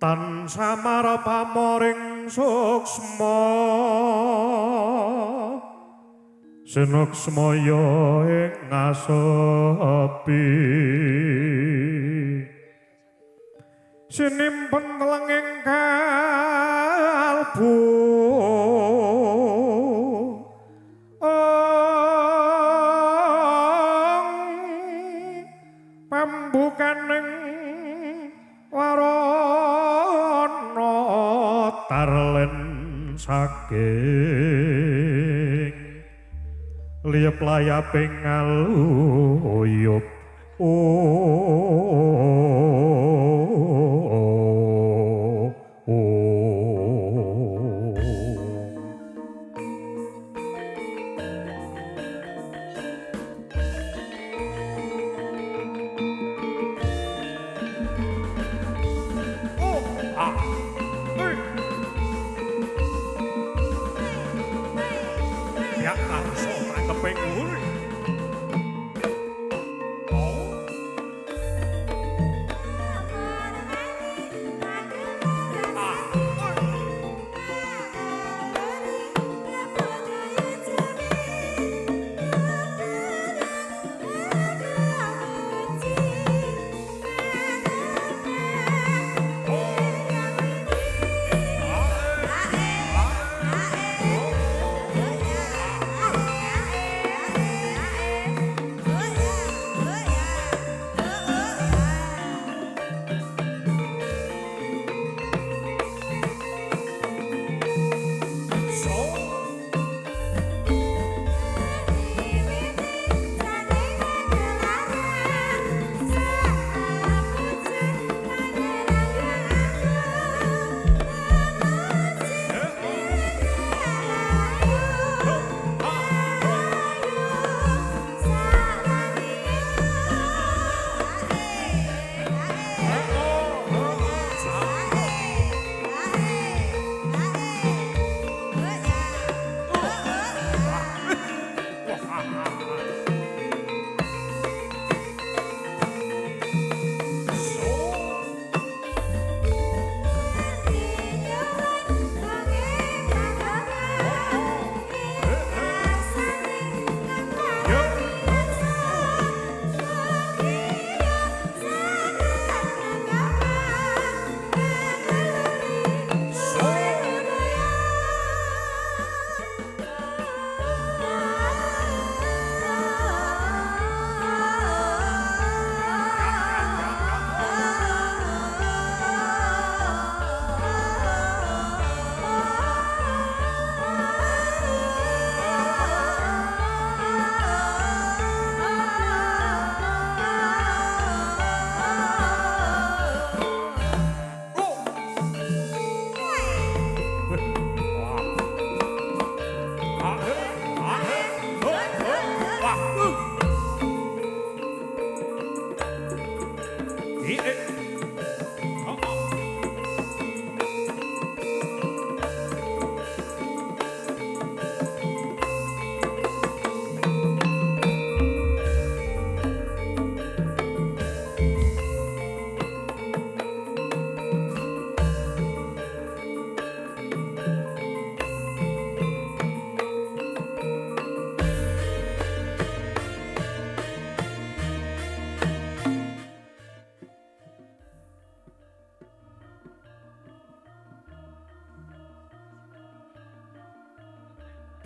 tansah marapamoring suksma sinuksmaya ing ngasepi sinimpen telenging kalbu pambukaning warana tarlen saking liyep layaping ngaluyup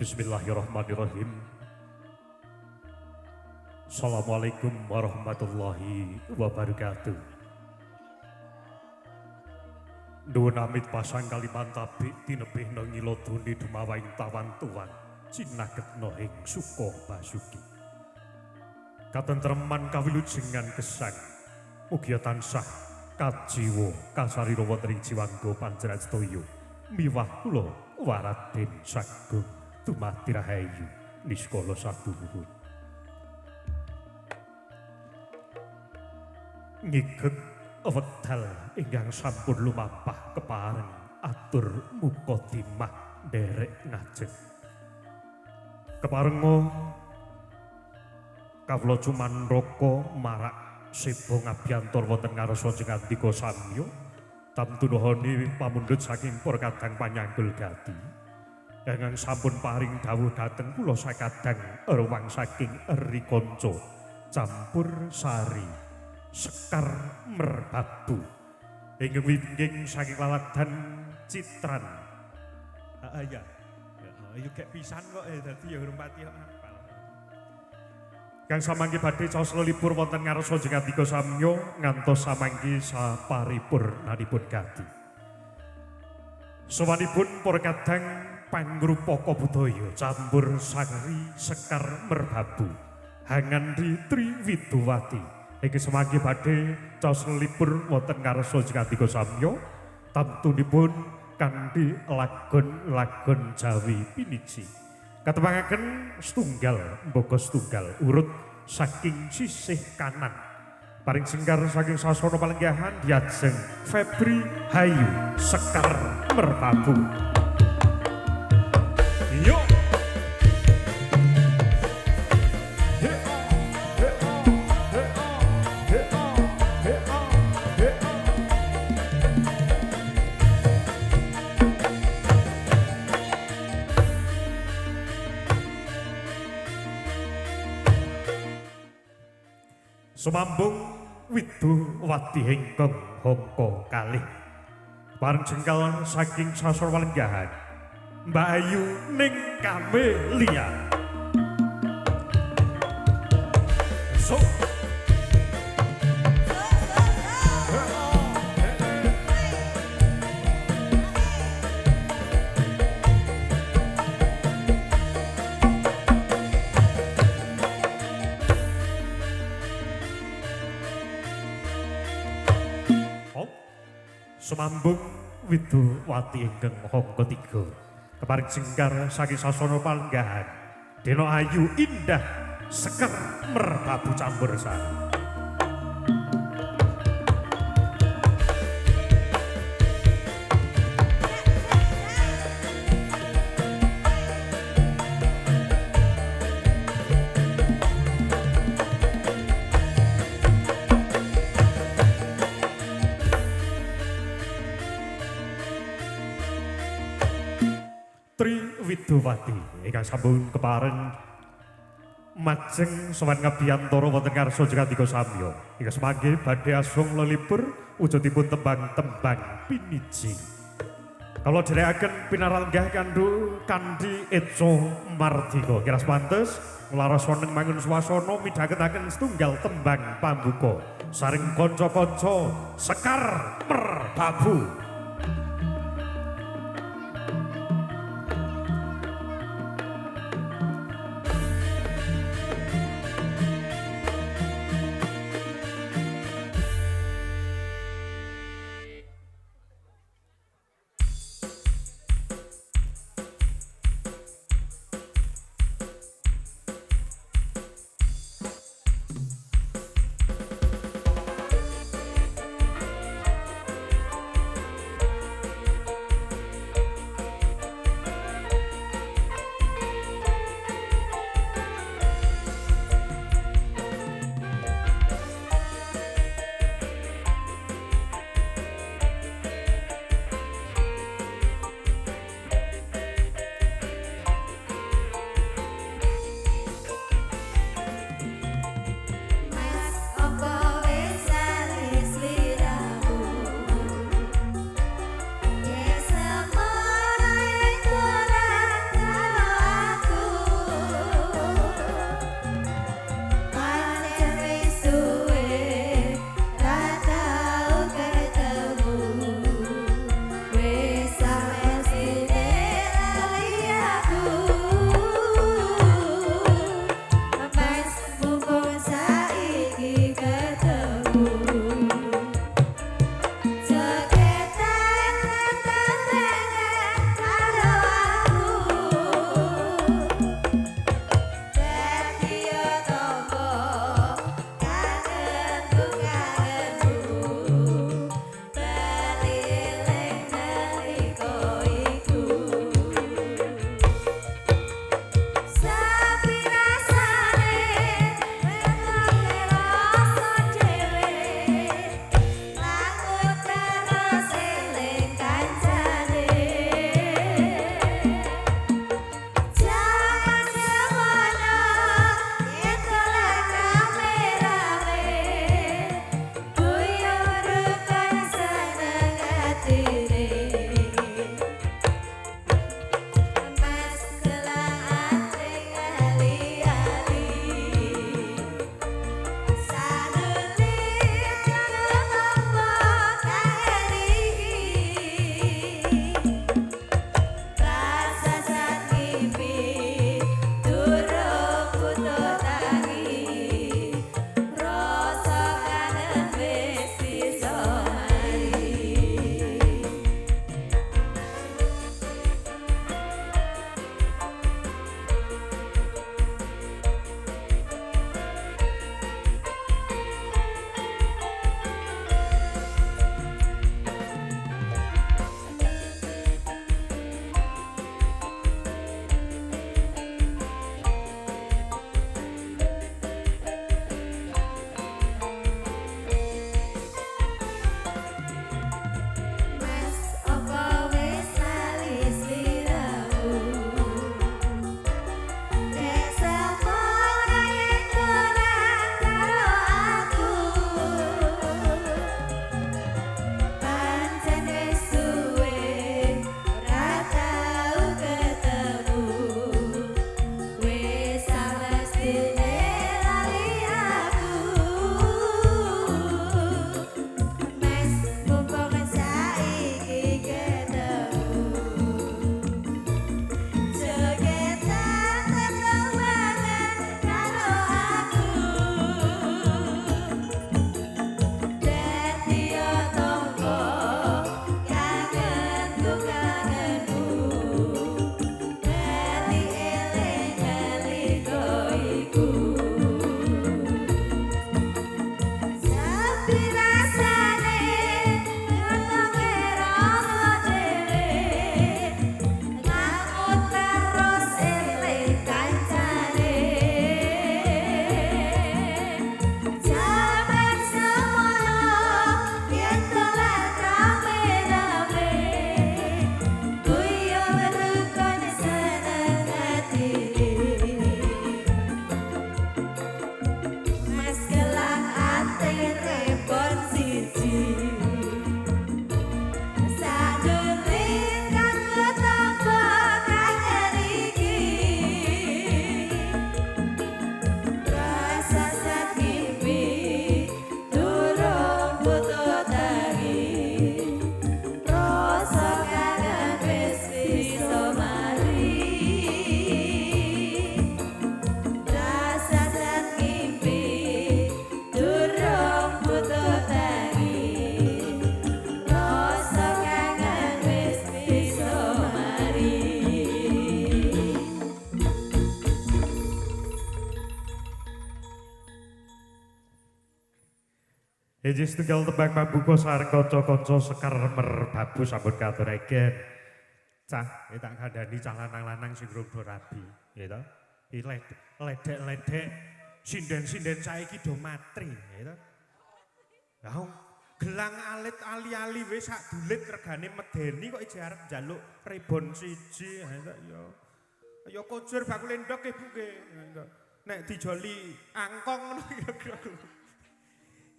Bismillahirrahmanirrahim. Assalamualaikum warahmatullahi wabarakatuh. Nuwun amit pasang kaliman tabik tinebih ngilo duni dumawaing tawan tuan cinaketno ing suka basuki. Katentreman kawilujengan gesang mugia tansah kajiwa kasarira wonten ing jiwangga panjenengan sedaya miwah kula Waraden Sagung Tumati Rahayu Niskala Sabuhun. Ngigeg wekdal ingkang sampun lumampah kepareng atur mukadimah nderek ngajeng. Keparenga kawula cumanraka marak seba ngabyantor wonten ngarsa jeneng Andika Samya Tamtunuhoni pamundhut saking para kadang panyanggul gati. Ingkang sampun paring dawuh dhateng kula sakadang ruwang saking eri kanca campur sari sekar merbabu. Ingkang wingking saking lalakdan citran. Ya. Ayo gek pisan kok dadi ya urung pati apal. Kang samangke badhe caos lelipur wonten ngarsa Jengandika Samya ngantos samangke saparipurnanipun gati. Sowanipun para kadang pangrupaka budaya campur sari sekar merbabu Hangandi Triwiduwati. Iki samangke badhe caos lelipur wonten ngarsa Jengandika Samya tamtunipun kanthi lagon-lagon Jawi piniji. Katembangaken setunggal mboga setunggal urut saking sisih kanan. Paring singkar saking sasana palenggahan diajeng Febri Hayu Sekar Merbabu. Yo. Sumambung Widuwati ingkang hangka kalih. Bareng jengkal saking sasana palenggahan Mbak Ayu ning Kamelia. So Sumambung Widuwati ingkang hangka 3 keparing jengkar saking sasana palenggahan Dena Ayu Indah Sekar Merbabu campur sari. Widuwati ingkang sampun kepareng majeng sowan ngabiyantara wonten ngarsa Jengandika Samya ingkang semangke badhe asung lelipur wujudipun tembang-tembang piniji. Kala dherekaken pinarenggah kanthi eca mardika kira pantes nglaras wonten mangun swasana midhangetaken setunggal tembang pambuka saring kanca-kanca Sekar Merbabu. Iji setunggal tembang pambuka sareng kanca-kanca Sekar Merbabu sambut katuraken. Cah, tak kandhani cah lanang-lanang sing rada rabi, ya ta? Ledek-ledek sinden-sinden saiki do matri, ya ta? Lah gelang alit ali-ali wis sak dulit regane medeni kok iji arep njaluk ribon siji, ya ta ya. Ya kojur bakul endok ibu nggih. Nek dijoli angkong ngono kira-kira.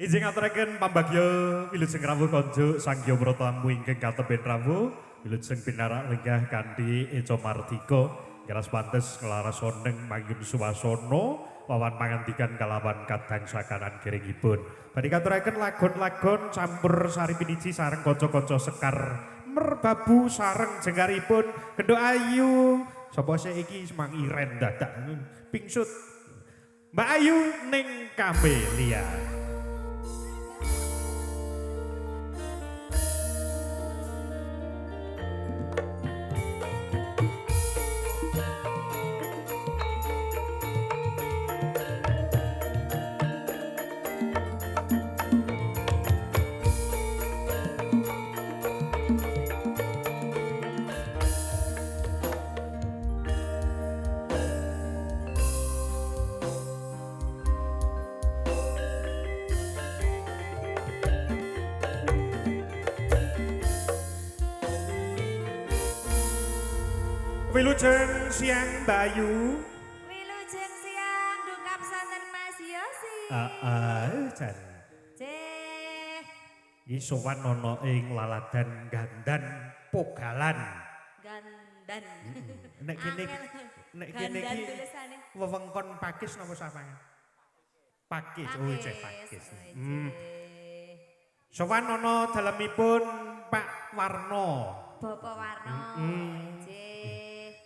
Iji ngaturaken pambagya wilujeng rawuh konjuk Sangya Pratamu ingkang katemben rawuh wilujeng pinarak lenggah kanthi eca martika ngeras pantes nglaras soneng mangyun suwasana wawan pangandikan kalawan kadang sakanan kiringipun. Badhe katuraken lagon-lagon campur sari piniji sareng kanca-kanca Sekar Merbabu sareng jengkaripun Gendho Ayu. Sapa sik iki semang iren dadak pingsut. Mbak Ayu ning Kamelia. Wilujeng siang Bayu. Wilujeng siang dungkap santen Mas Yosi. Jan. Ceh. Iki sowan ana ing laladan gandan Pogalan. Gandan. Nek kene iki wewengkon Pakis napa sapangan? Pakis. Oh, cek Pakis. Sowan ana dalemipun Pak Warno. Bapak Warno. Ceh.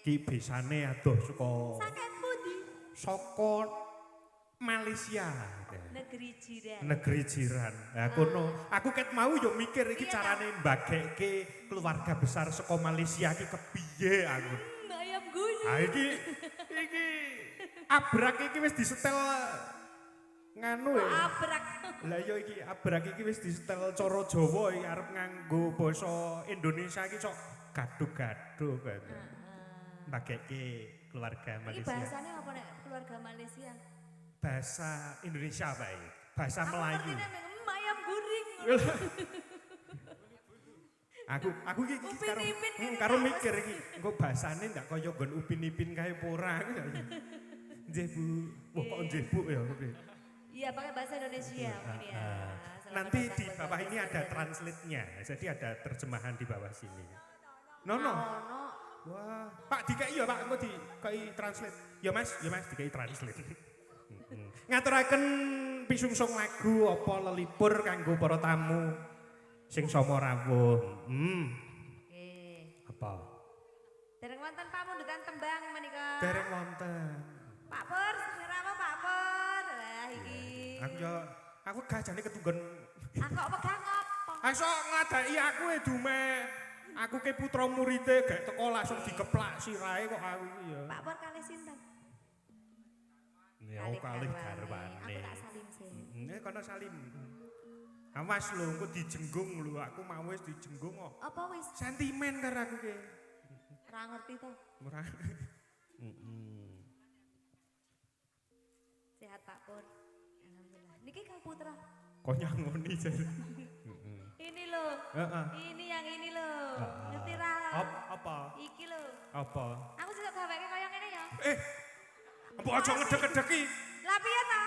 Ki besane adoh saka Saking pundi? Saka Malaysia. Negeri jiran. Negeri jiran. Lah kono, aku ket mau yo mikir iki carane mbagekke keluarga besar saka Malaysia iki kepiye aku. Ayam guyu. Ha iki abrak iki wis disetel nganu ya. Abrak. Lah yo iki abrak iki wis disetel cara Jawa iki arep nganggo basa Indonesia iki sok gaduh-gaduh kan. Mbagekke keluarga Malaysia. Iki bahasane apa nek keluarga Malaysia? Bahasa Indonesia Pak. Bahasa Melayu. Ayam guring. Aku iki karo mikir iki engko basane ndak kaya nggon upin-ipin kae apa ora. Nggih Bu. Wah kok nggih Bu ya. Iya pakai bahasa Indonesia mungkin ya. Nanti di bawah ini ada translate-nya. Jadi ada terjemahan di bawah sini. No. Wah, Pak dikai ya Pak, engko dikai translate. Ya Mas dikai translate. Ngaturaken pisungsung lagu apa lelipur kanggo para tamu sing sama rawuh. Apa? Dereng wonten pamundutan tembang menika. Dereng wonten. Pak Pur, rawuh Pak Pur. Lah iki. Aku gajane ketunggon. Kok pegang apa? Aso ngadaki aku dume. Aku ke putra muridé gak teko langsung dikeplak sirahe kok aku iki ya. Pak Pur kalih sinten? Ya kalih garwane. Aku tak salim sih. Kono salim. Awas lho engko dijenggung lho aku mau wis dijenggung kok. Apa wis? Sentimen karo aku ki. Ora ngerti to. Ora. Sehat Pak Pur. Alhamdulillah. Niki Kang Putra. Kok nyangoni jare. Ini loh. Ini yang ini loh. Ngerti ra? Apa? Iki loh. Apa? Aku sih gaweke kaya ngene ya. Mbok aja ngedek-ngedeki. Lah piye ta?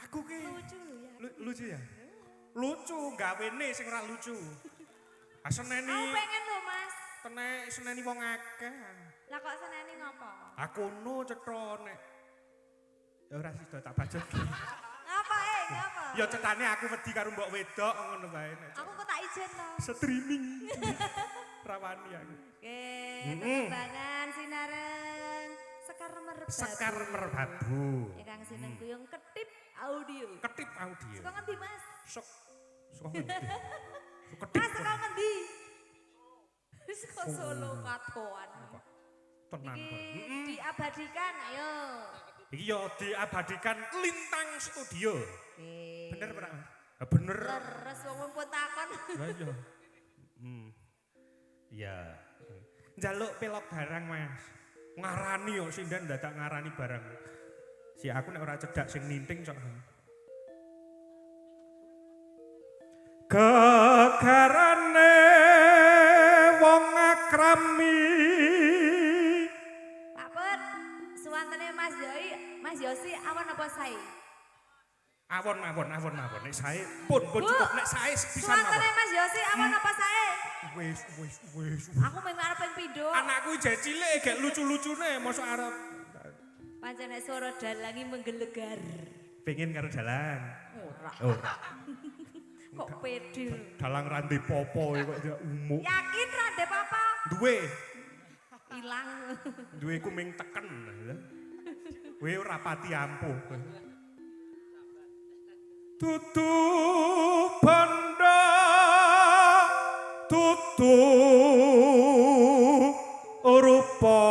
Aku ki Lucu lho ya. lucu ya? Lucu gawene sing ora lucu. Seneni. Aku pengen lho Mas. Seneni wong akeh. Lah kok seneni ngopo? Aku no cetha nek. Ya ora sida tak bajut. Ngapa ngapa? Ya cetane aku wedi karo mbok wedok ngono bae nek. Aku kok tak ijen to. Streaming. Rawani aku. Oke, tembangan sinareng Sekar Merbabu. Ingkang sineng kuyung Ketip Audio. Ketip Audio. Saka ngendi Mas? Saka ngendi? Ketip. Mas saka ngendi? Saka Solo Patoan. Tenan. Iki diabadikan ayo. Iki yo diabadikan Lintang Studio. Oke. Bener ora? Bener. Leres wong pun takon. Lah iya. Iya. Njaluk pelok barang, Mas. Ngarani kok sindan dadak ngarani barang. Si aku nek ora cedak sing ninting cok. Gegarane wong akrami. Pak Put, suwantene Mas Yosi awan apa sae? Awon. Nek sae pun cukup nek sae pisan mawon. Suwantene Mas Yosi awan apa sae? Wis. Aku mung arep ping pindho. Anakku jek cilik gek lucu-lucune mosok arep Pancen nek swara dalangi menggelegar. pengen karo dalang. Ora. Ora. Kok pede. Dalang rande popo kok dia umuk. Yakin rande papa? Duwe. Ilang. Duwe ku ming teken. Kowe ora pati ampuh. Tutu banda tutu rupa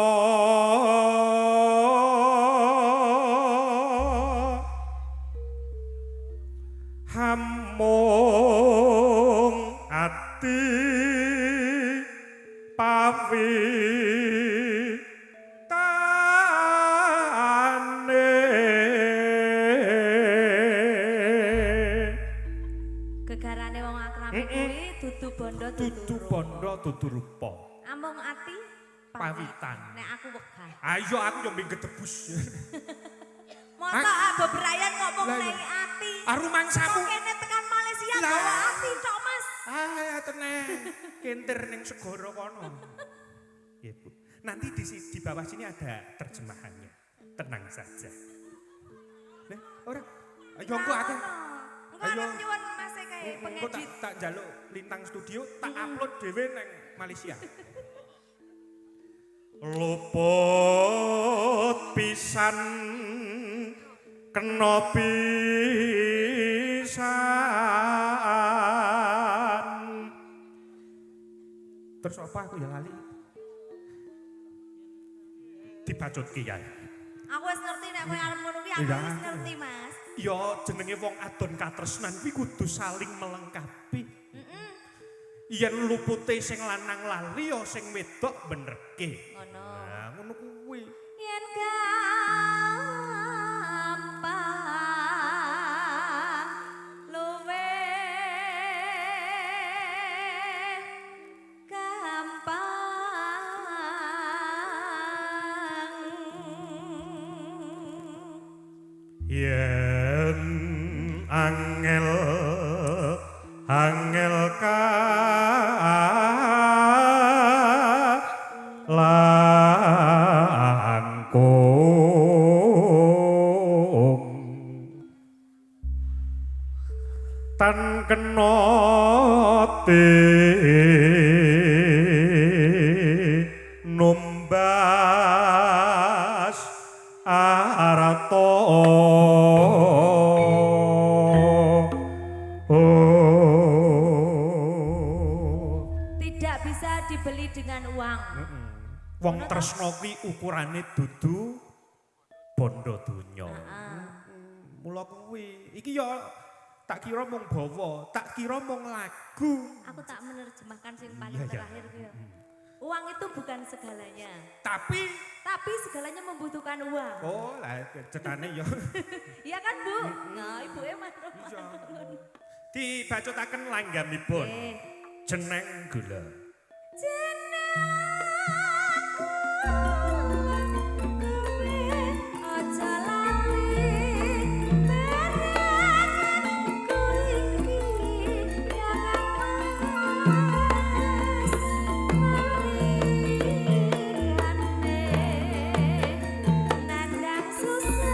hamung ati Gegarane wong akrami kuwi dudu bondo tutu rupa. Amung ati Pawitan. Nek aku wegah. Ayo aku yo mbing gedebus. Mosok bebrayan kok mung neng ati. Rumangsamu. Kok kene tekan Malaysia bawa ati tok, Mas. Ya tenang. Kenter ning segara kono. Nggih, Bu. Nanti di bawah sini ada terjemahannya. Tenang saja. Nih, ora. Ayo engko aku. Engko arep nyuwun Mas kae Engko pengedit. tak njaluk Lintang Studio tak upload dhewe nang Malaysia. Luput pisan kena pisan. Terus apa aku yang lali? Dibacut kiai. Aku wis ngerti nek kowe arep ngono kuwi aku wis ngerti, Mas. Ya jenenge wong adon katresnan kuwi kudu saling melengkapi. Yen lupute sing lanang lali ya sing wedok benerke. Ngono. Nah, ngono kuwi. Yen gampang luwe gampang. Yen angel langkung tan kena numbas arata Tidak bisa dibeli dengan uang. Wong tresno kuwi ukurane dudu bondo donya. Mula kuwi iki ya tak kira mung bawa, tak kira mung lagu. Aku tak menerjemahkan sing paling Iya, iya. terakhir kuwi. Uang itu bukan segalanya. Tapi Segalanya membutuhkan uang. oh lah cetane ya. Iya kan, Bu? Nah, ibuke manut. Iya. Dibacutaken langgamipun. Jeneng gula. Susah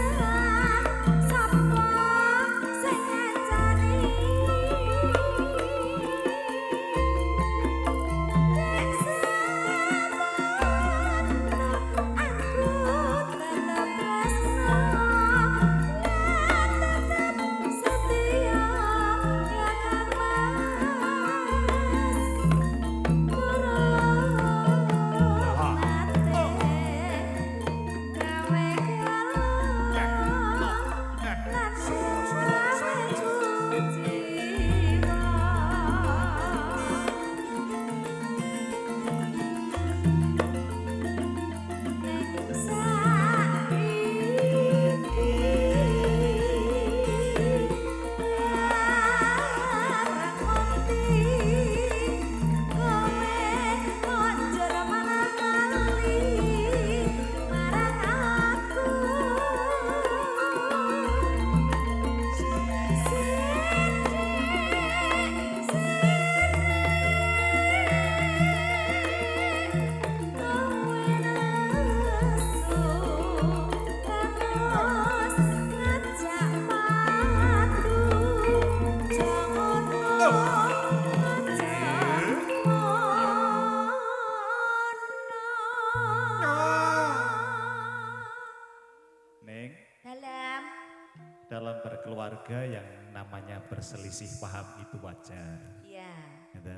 namanya berselisih paham itu wajar. Iya, Gitu.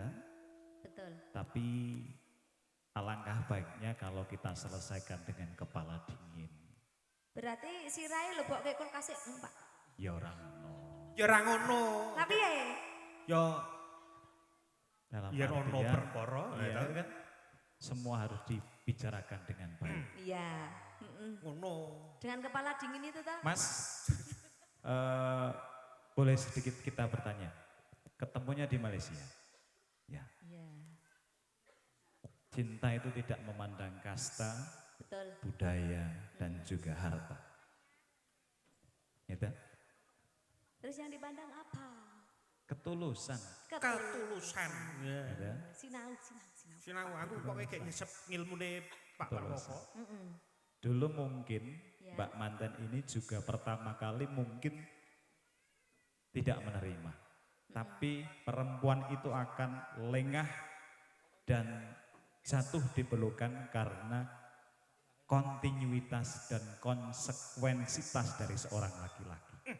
betul. Tapi alangkah baiknya kalau kita selesaikan dengan kepala dingin. Berarti si Rai lo bawa ke kulkas Pak. Ya orang no. Ya ora ngono. Tapi ya, Ya Dalam Yen ono artian, perkara, iya, ya kan? semua harus dibicarakan dengan baik. iya. ngono. Dengan kepala dingin itu toh. Mas, boleh sedikit kita bertanya. Ketemunya di Malaysia. Ya, Iya, cinta itu tidak memandang kasta, betul. budaya, dan juga harta. Gitu? Terus yang dipandang apa? Ketulusan. Ketulusan. Ya. Gitu? Sinau, sinau, sinau. Sinau aku pokoke kayak nyesep ngilmune Pak Ketulusan. Parmoko. Dulu mungkin Ya. Mbak Manten ini juga pertama kali mungkin tidak menerima. Tapi perempuan itu akan lengah dan jatuh di pelukan karena kontinuitas dan konsekuensitas dari seorang laki-laki.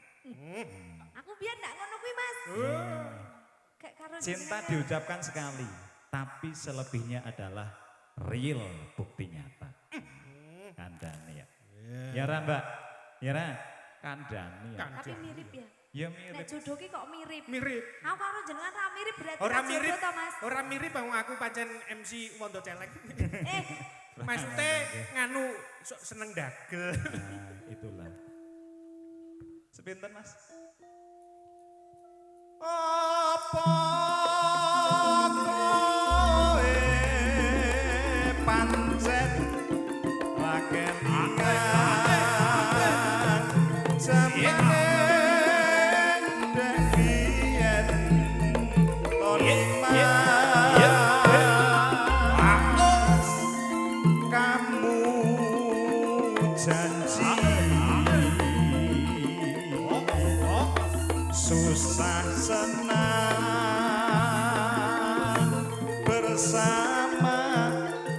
Aku biar ndak ngono kuwi Mas. Kayak karo Cinta jenengan. diucapkan sekali, tapi selebihnya adalah real bukti nyata. Kandani ya. Ya Ra Mbak, ya Ra, kandani ya. Tapi mirip ya. Ya Nek mirip. jodoh ki kok mirip. Mirip. Aku karo jenengan ra mirip berarti Ora ra jodoh mirip. toh Mas. Ora mirip aku pancen MC Wondo Celek. Eh, Maksudnya nganu sok seneng dagel. Nah, itulah. Sepinten Mas? Apa kowe pancen raketingan jaman dekien tonima kamu janji susah senang bersama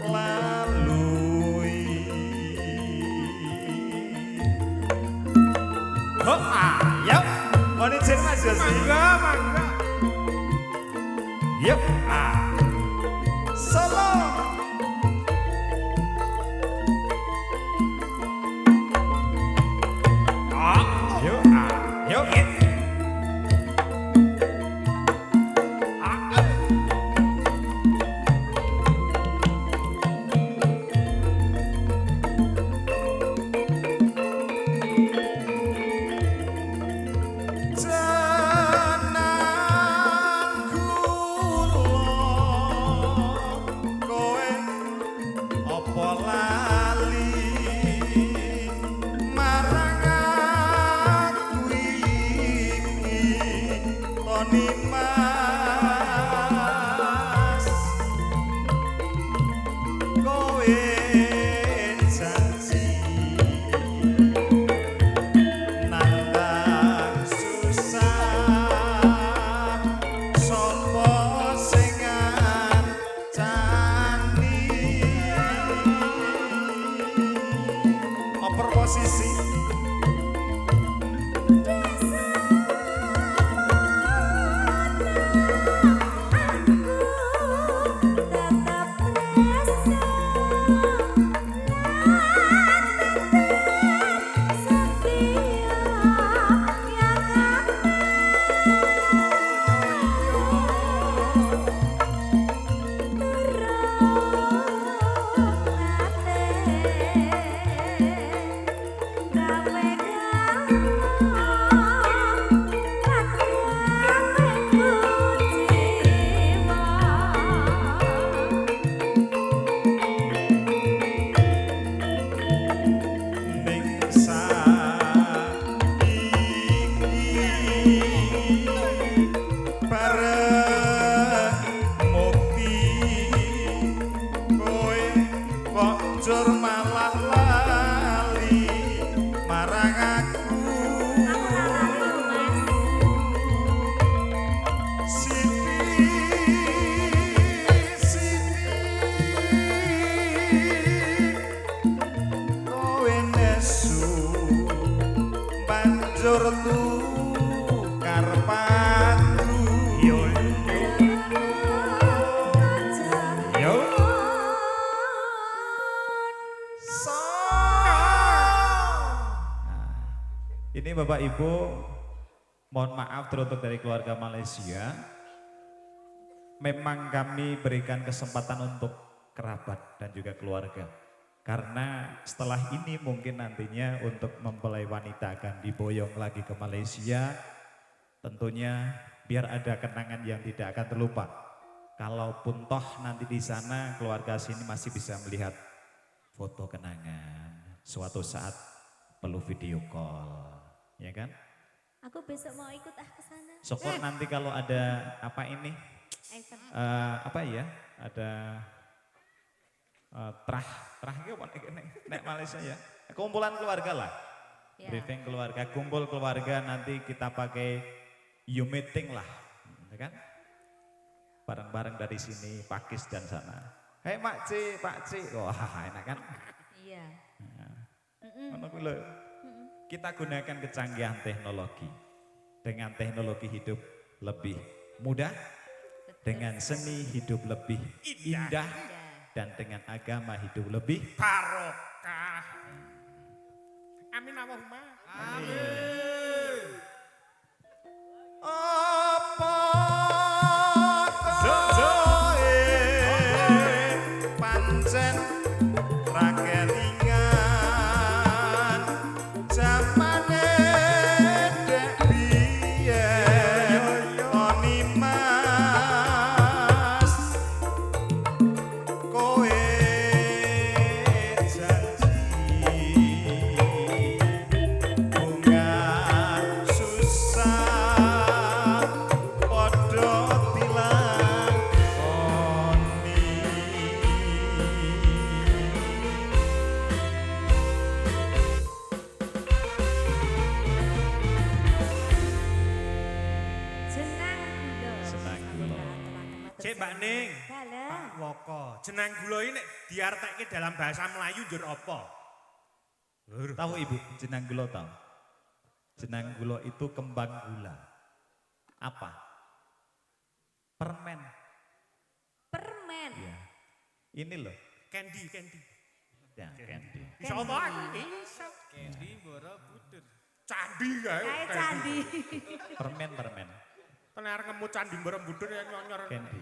lalui. Oh ayo, mau izin Mas Yosi? Mangga. Yuk, solo. Yuk, yuk. Tenang kula kowe apa lali marang aku iki Tony Mas kowe janji nandang susah sapa sing ngancani oper posisi Bapak Ibu, mohon maaf teruntuk dari keluarga Malaysia. Memang kami berikan kesempatan untuk kerabat dan juga keluarga. Karena setelah ini mungkin nantinya untuk mempelai wanita akan diboyong lagi ke Malaysia. Tentunya biar ada kenangan yang tidak akan terlupa. Kalaupun toh nanti di sana keluarga sini masih bisa melihat foto kenangan. Suatu saat perlu video call, ya kan? Aku besok mau ikut ke sana. Syukur nanti kalau ada apa ini, Event. apa ya, ada terah gitu nek Malaysia ya. Kumpulan keluarga lah. Ya. Briefing keluarga, kumpul keluarga nanti kita pakai you meeting lah, ya kan? Bareng-bareng dari sini, Pakis dan sana. Hei Pak Ci, wah enak kan? Iya. Ono kuwi lho. Kita gunakan kecanggihan teknologi. Dengan teknologi hidup lebih mudah, dengan seni hidup lebih indah, dan dengan agama hidup lebih Barokah. Amin Allahumma. Apa kowe pancen ra kelingan jamane dek biyen oni mas kowe janji bunga susah padha dilakoni. Jenang gula. Senang gula. Cek Mbak Ning. Dalam. Pak Woko, jenang gula ini diartekke dalam bahasa Melayu njur apa? Tahu Ibu, jenang gula tahu? Jenang gula itu kembang gula. Apa? Permen. Permen. Ya. Ini loh. Candy. Ya, candy. Bisa apa aku? Bisa. Candy Borobudur. Candi kae. Kayak candi. Permen. Tenar ngemut Candi Borobudur ya nyonyor. Candy.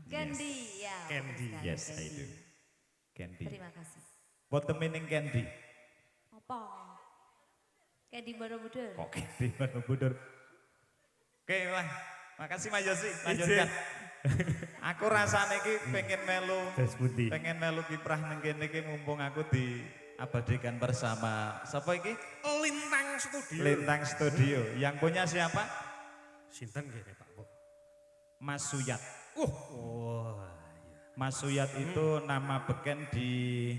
Candy. Ya. Candy. betul Yes, sekali, I do. Candy. Terima kasih. What the meaning candy? Apa? Candy Borobudur. Kok candy Borobudur? Oke lah, makasih Mas Yosi. Lanjutkan. Aku rasane iki pengen melu, Tes pundi. pengen melu kiprah nang kene iki mumpung aku diabadikan bersama siapa iki? Lintang Studio. Lintang Studio. Yang punya siapa? Sinten kene Pak Woko? Mas Suyat. Oh. Mas Suyat itu nama beken di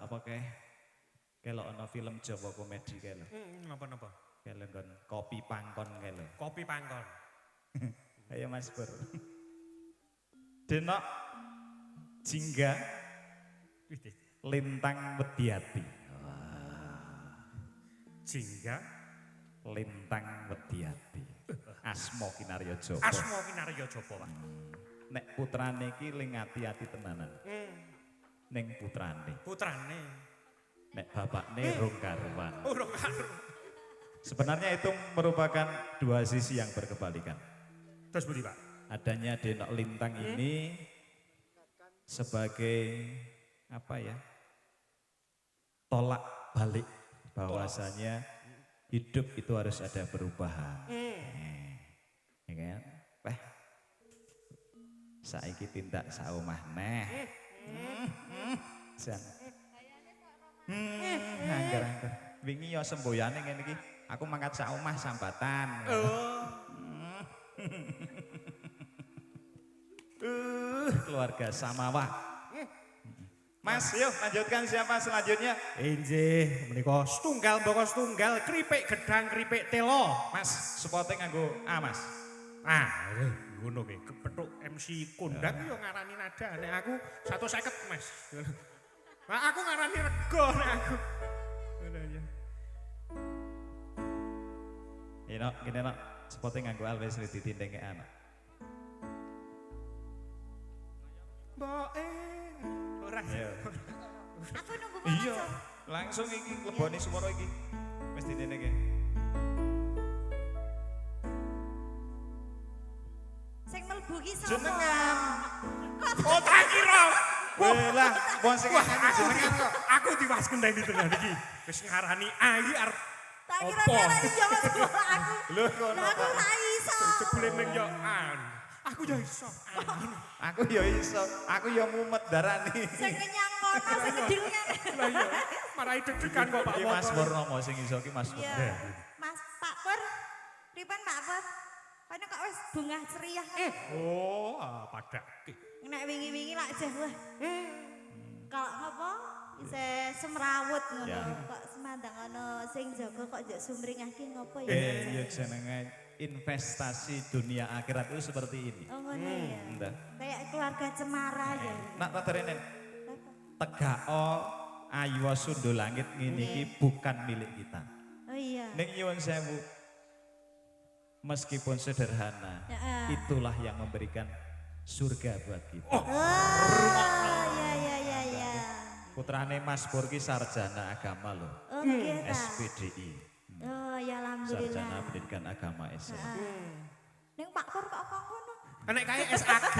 apa kayak kalau ono film Jawa komedi kayak lo, Napa-napa? kayak kan kopi pangkon kayak lo. Kopi pangkon. Ayo Mas Pur. Denok jingga lintang Wediati. Jingga Lintang Wediati. Asmo Kinarya Japa. Asma Kinarya Japa, Pak. Nek putrane iki ling ati-ati tenanan. Ning putrane. Putrane. Nek bapakne rong karuan. Urung karo. Sebenarnya itu merupakan dua sisi yang berkebalikan. Terus budi, Pak? Adanya Denok Lintang ini sebagai apa ya? Tolak balik bahwasanya hidup itu harus ada perubahan. Ya kan? Saiki tindak saomah neh. Jan. Angger-angger. Wingi ya semboyane ngene iki. Aku mangkat saomah sambatan. Keluarga Samawa. Mas, yuk lanjutkan siapa selanjutnya? Injih, menika setunggal mboko setunggal kripik gedang kripik telo. Mas, spotting nganggo A, Mas. Ah, ngono ki kepethuk MC kondang yo ngarani nada nek aku 150, Mas. Nah, aku ngarani rego nek aku. Ngono ya. Ini gini nok, spotting nganggo Always Ready ditindenge anak. Mboke ora. Ayo. Aku nunggu Iya, Mas. langsung iki leboni swara iki. Wis mesti dene iki. Sing mlebu ki sapa? Jenengan. Oh tak kira. Lah, wong sing ngene jenengan kok. Aku tiwas kendali tengah iki. Wis ngarani ayi arep Tak kira Apa? kira iya Mas aku. Lho ngono Lah aku kok. ra iso. jebule meng yo Aku yo iso. Aku ya iso, aku ya mumet darani. Sing kenyang kono sing kedilnya. Lah iya, marai deg-degan kok Pak Iki Mas Moko. Purnomo sing iso ki Mas Purnomo. Iya. Mas Pak Pur. Pripun Pak Pur? Kene kok wis bungah ceria. Oh, pada. Nek wingi-wingi lak jeh wah. Kalau apa? Bisa semrawut ngono. Ya. Kok semandang ngono sing jaga kok njok sumringahke ngopo ya? Iya jenenge investasi dunia akhirat itu seperti ini. Oh ngono ya. Ndak. Kayak keluarga cemara ya. Nak tak terenen. Apa? Tegako ayu sundo langit ngene iki bukan milik kita. Oh iya. Ning nyuwun sewu. Meskipun sederhana, Heeh. itulah yang memberikan surga buat kita. Oh, ya ya ya. Putrane Mas Pur ki sarjana agama loh, Oh nggih ta. SPDI. Oh ya Sarjana alhamdulillah. Pendidikan Agama Islam. Ning Pak Pur kok ngono? Nek kaya SAG.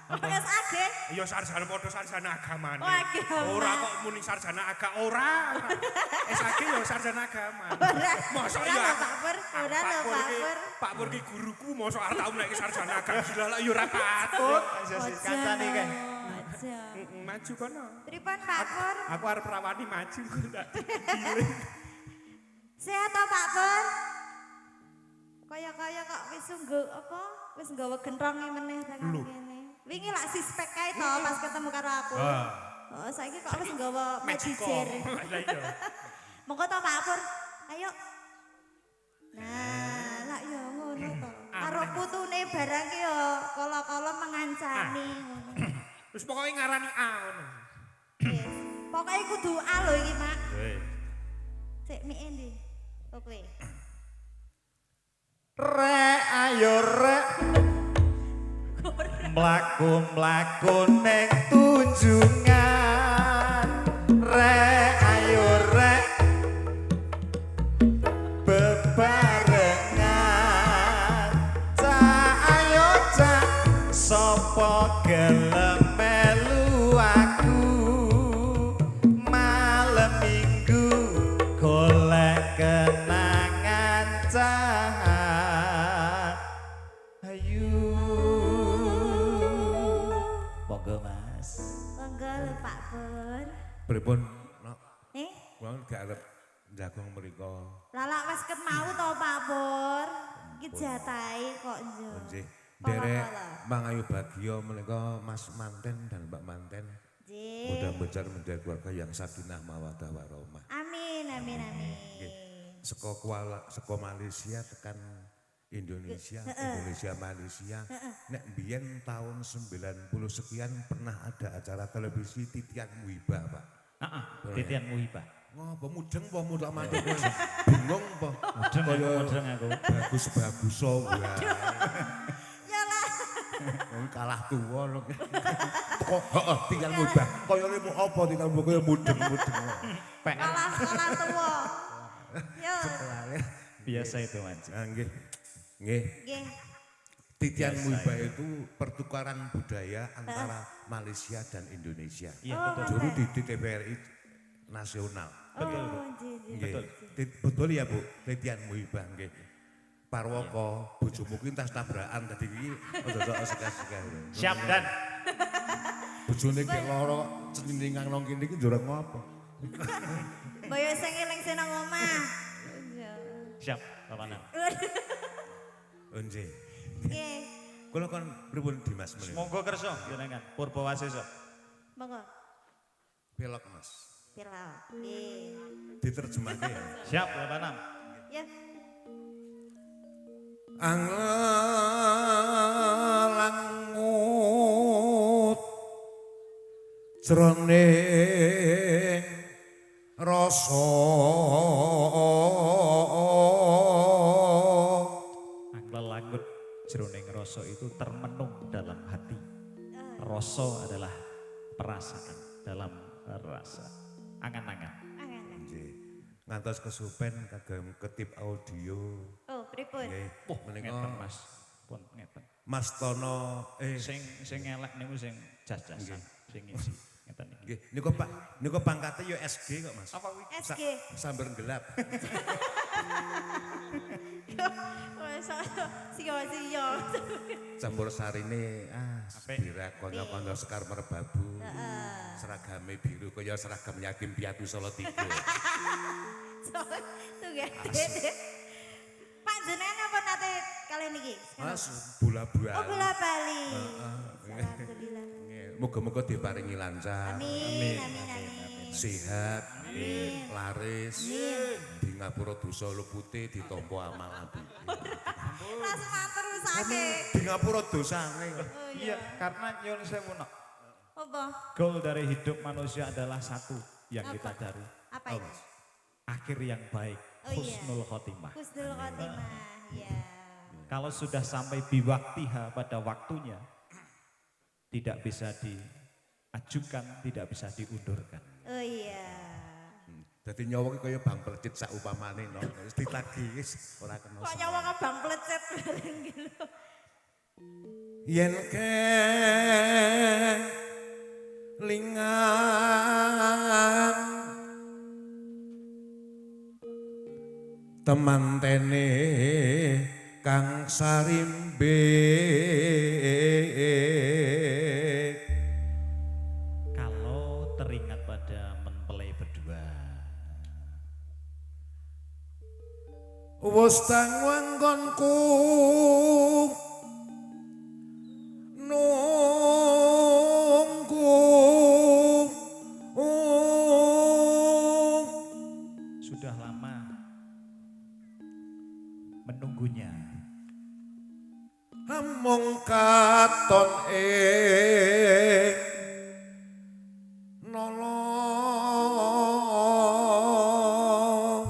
Apa SAG? Ya sarjana padha sarjana agamane. Oh, agama. Ora kok muni sarjana ora. SAG ya sarjana agama. Ora. Mosok Ora ya. lho, Pak Pur, ora lho, Pak Pur. Pak Pur ki guruku mosok arep tau nek sarjana agama gila lah ya ora patut. Kancane kan. Aja. Maju kono. Pripun Pak Pur? Aku arep rawani maju kok ndak. Sehat to Pak Pur? Kaya-kaya kok wis sungguh apa? Wis nggawa gentronge meneh tekan kene. Wingi lak sispek kae to pas ketemu karo aku. Oh, saiki kok wis nggawa Magico. magijer. Lah iya. Monggo to Pak Pur. Ayo. Nah, lak ya ngono to. Karo putune barang ki yo kala-kala mengancani ngono. Terus pokoknya ngarani A ngono. Wis. Pokoke kudu A lho iki, Mak. Weh. Sik mie ndi? Kok kowe. Rek ayo rek. Mlaku-mlaku ning tunjungan. Rek ayo rek. Bebarengan. Cak ayo cak sapa gelem melu aku. Malam minggu golek kenangan cah. Ayu. Monggo Mas. Monggo lho Pak Pur. Pripun, no, Eh, kula gak arep njagong mriko. lalak wis ket mau to Pak Pur. Iki jatahe kok njo. Nggih. Kala-kala. Derek Mang Ayu Bagio menika Mas Manten dan Mbak Manten. Nggih. Mudah-mudahan menjadi keluarga yang sakinah mawaddah warahmah. Amin amin amin. Seko Malaysia tekan Indonesia, Indonesia Malaysia. Nek biyen tahun 90 sekian pernah ada acara televisi Titian Muhibah, Pak. Heeh, Titian Muhibah. Ngopo mudeng apa mutlak mati kowe? Bingung apa? Mudeng aku. Bagus-bagus so. Yalah. Kalah tuwa lho. Kok heeh tinggal Muhibah. Kayane mau apa tinggal mbok kaya mudeng-mudeng. Pek. Kalah tuwa. Yo. Biasa itu Mas. Ah, nggih. Nggih. Nggih. Titian Biasa Muhibah itu pertukaran budaya antara Malaysia dan Indonesia. Iya Oh, betul. Dulu di TVRI nasional. Betul. Oh, nggih. Nggih. Betul ya Bu, Titian Muhibah nggih. Parwoko, bojomu ki tas tabrakan tadi iki ojo sekah-sekah. Siap dan Bojone ki lara ceniningan nang kene iki njorok ngopo? Boyo sing eling sing nang omah. siap Bapak Nam. Oh nggih. Nggih. Kula kon pripun Dimas menika? Monggo kersa jenengan Purbawaseso. Monggo. Pelok Mas. Pira. Nggih. Diterjemahke ya. Siap Bapak Nam. Ya. Anglangut jroning rasa Anglelangut jroning rasa itu termenung dalam hati. Rasa adalah perasaan dalam rasa. Angan-angan. Angan. nggih ngantos kesupen kagem ketip audio. Oh, pripun? Nggih, menika Ngeten Mas. Pun ngeten. Mas Tono Sing elek niku sing jas-jasan, sing isi. Ngeten iki. nggih niku pangkate ya SG kok Mas. Apa kuwi? SG. Sambar gelap. Siyo. Campur sarine Apik. birak kaya-kaya Sekar Merbabu. Seragame biru kaya seragam Yatim Piatu Solo 3. Tuh ya. Pak jenengan apa nate kalian iki? Mas bola-bola. Oh, bola Bali. Alhamdulillah. Muga-muga diparingi lancar. Amin. Sehat, laris, di ngapura dosa lupute ditampa amal apik. Langsung matur wisake. Di ngapura dosane. Oh Iya, karena nyuwun sewu nok. Apa? Goal dari hidup manusia adalah satu yang kita cari. Apa itu? Akhir yang baik, Oh, iya. husnul khotimah. Husnul khotimah. Ya. Kalau sudah sampai biwaktiha pada waktunya, tidak bisa diajukan, tidak bisa diundurkan. Oh iya. Dadi nyawa ki kaya bang plecit sak upamane no. Wis ditagi wis ora kena. Kok nyawa ngabang plecet bareng gitu. Yen lingan temantene kang sarimbe Kalau teringat pada mempelai berdua, wis tang wanggonku nunggu sudah lama menunggunya. among katon nolong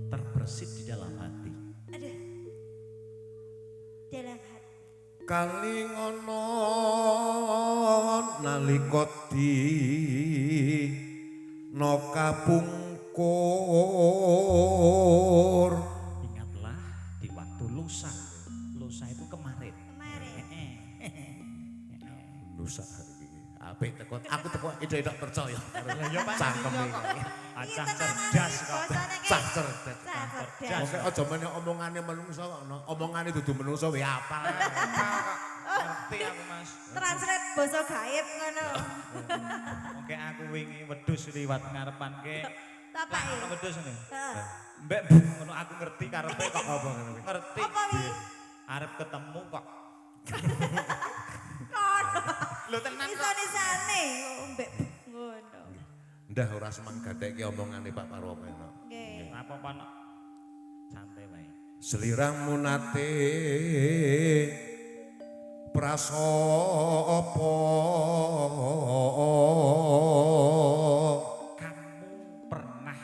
Terbersit di dalam hati. Aduh. Dalam hati. kalingono nalika di no kapungkur Ingatlah di waktu lusa. Lusa itu kemarin. Kemarin. nusa apik teko aku teko ide-ide percaya Ya Pak, cangkem acah Iki cerdas tenanan kok. bosone ki. cah cerdas Cah cerdas. oke aja meneh omongane menungso kok no. Omongane dudu menungso wae apa Ngerti aku Mas. Translate basa gaib ngono. Oke aku wingi wedhus liwat ngarepan ke. Tapak Lah ya. ono wedhus ngene. Heeh. Mbak Bu, ngono aku ngerti karepe kok apa ngono kuwi ngerti. Apa wi? Arep ketemu kok. Kono. Lho tenan kok. Iso-isane mbek ngono. ndah ora semang gatekke omongane Pak Parwono Nggih. Apa-apa nok. Santai wae. selirangmu nate prasopo Kamu pernah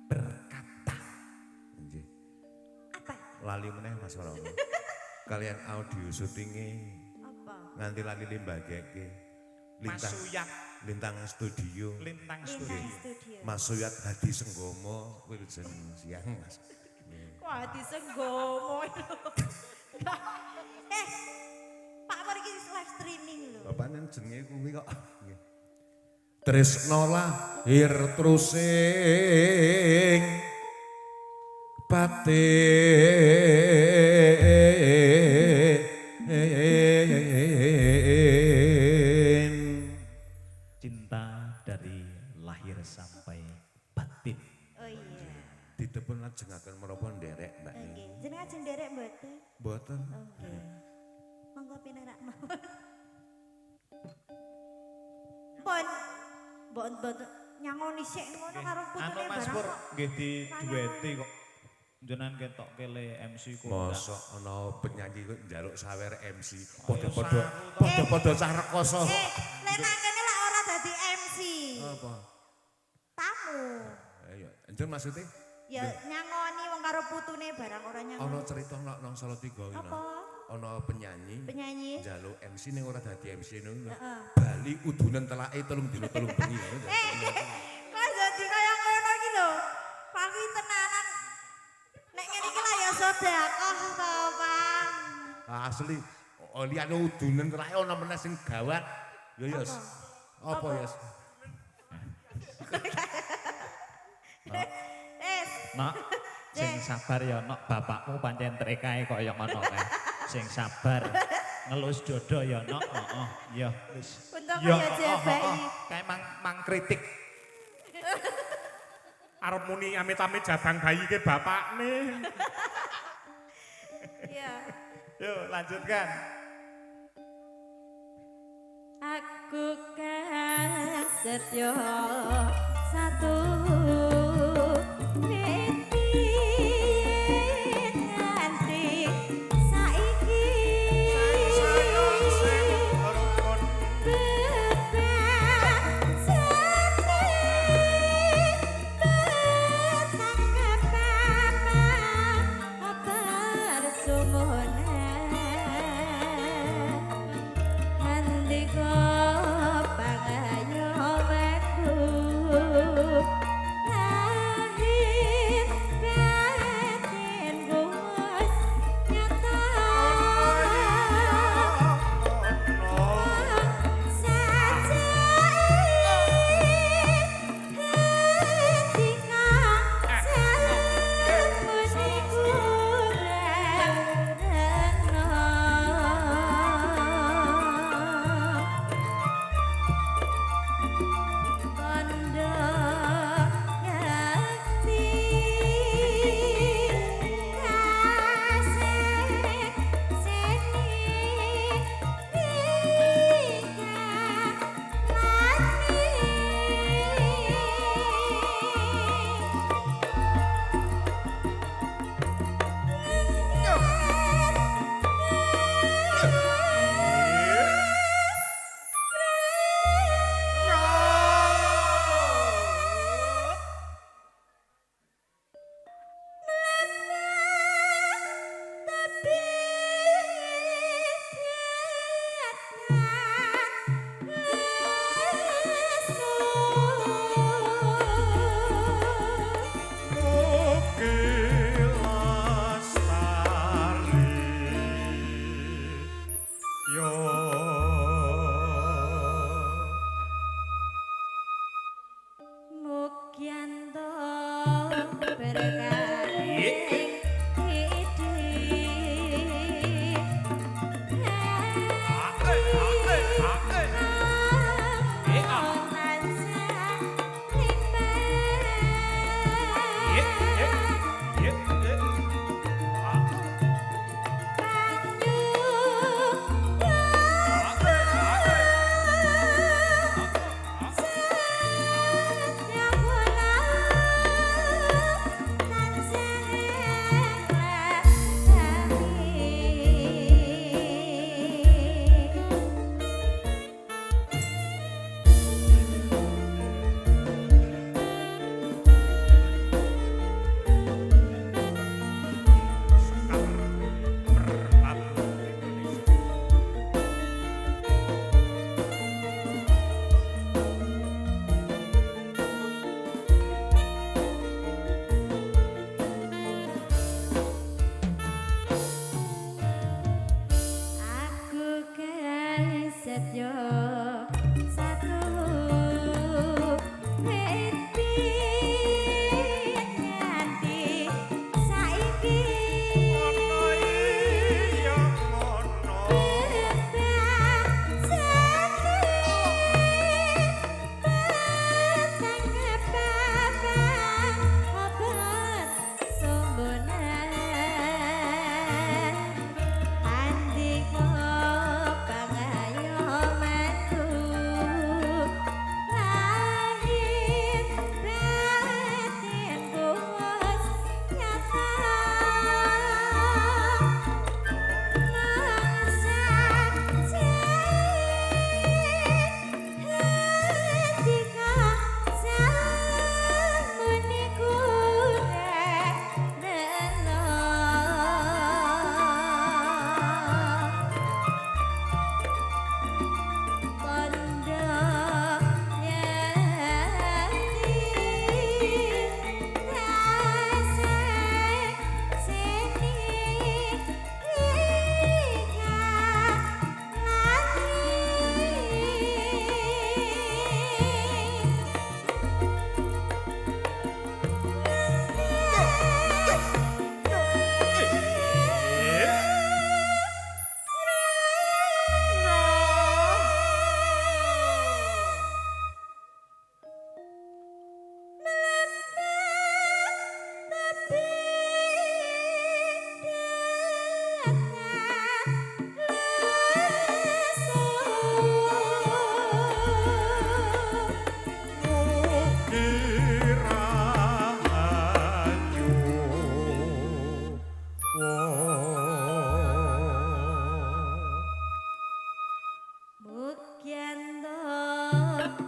berkata Nggih. Apa? Lali meneh Mas Parwono kalian audio syutinge Apa? nganti lali limbageke Mas Suyat lintang studio Lintang Lintang Studio. studio. Mas Suyat Hadi Senggomo Wilson siang Mas Wah, disenggomo. Pak Pur iki live streaming lho. Bapak nen jenenge kuwi kok nggih. Tresno lahir trusing batin Cinta dari lahir sampai batin. Oh iya. didepun lajengaken menapa nderek Mbak Nggih. Jenengan ajeng derek mboten? Mboten Oh nggih. Monggo pinerak mawon. Bon nyangoni sik ngono karo Anu putune Mas barang Pur kok. nggih didueti kok. Jenengan ketok kele MC kok. mosok ana penyanyi kok njaluk sawer MC padha-padha cah rekoso Lek nang kene lak ora dadi MC. apa Tamu. ayo enjen maksudnya Ya nyangoni wong karo putune barang ora ana nyangoni. cerita nang Salatiga iki Apa? ana penyanyi Penyanyi. njaluk MC ning ora dadi MC ning Heeh. Bali udunan telake 3 dina 3 bengi. Kok jadi kaya ngono iki lho. Asli liyane udunen rae ana meneh sing gawat. Ya Yos. Apa Yos? Nok, sing sabar ya nok, bapakmu pancen trekae kok ya ngono kae. Sing sabar. Ngelus jodoh ya nok, heeh. Ya wis. Untung Ya, kaya jebeki. Kayak mang kritik. Arep muni amit-amit jabang bayi ke bapakne. Iya. Yuk lanjutkan. Aku kan setyo satu mimpi nganti saiki beban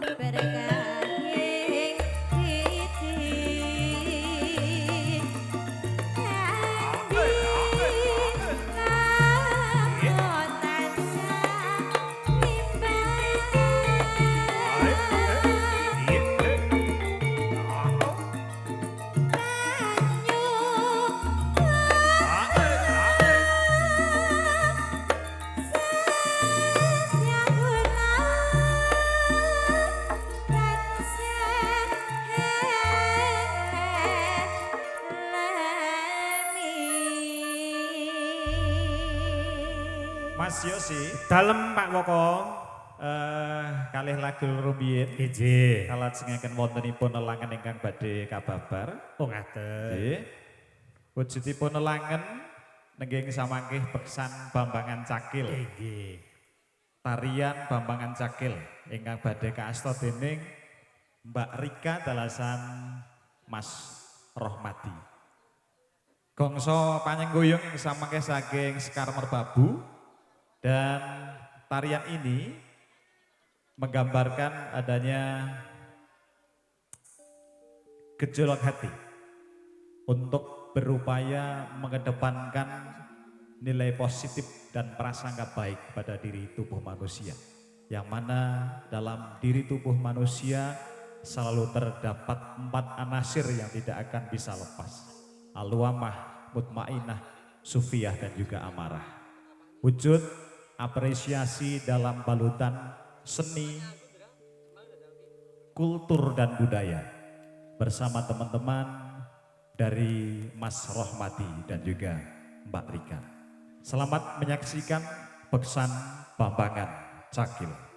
berkahing titik lamun tansah Mas Yosi, Dalem Pak Woko. kalih lagu rumiyin Iji. kalajengaken wontenipun nelangen ingkang badhe kababar. Oh ngaten. Nggih. Wujudipun nelangen nengging samangkih beksan Bambangan Cakil. Nggih. Tarian Bambangan Cakil ingkang badhe kaasta dening Mbak Rika dalasan Mas Rohmadi. Gongso panyengguyung samangke saking Sekar Merbabu dan tarian ini menggambarkan adanya gejolak hati untuk berupaya mengedepankan nilai positif dan prasangka baik pada diri tubuh manusia. Yang mana dalam diri tubuh manusia selalu terdapat 4 anasir yang tidak akan bisa lepas. Al-wamah, mutmainah, sufiyah dan juga amarah. Wujud apresiasi dalam balutan seni, kultur dan budaya bersama teman-teman dari Mas Rohmadi dan juga Mbak Rika. Selamat menyaksikan beksan Bambangan Cakil.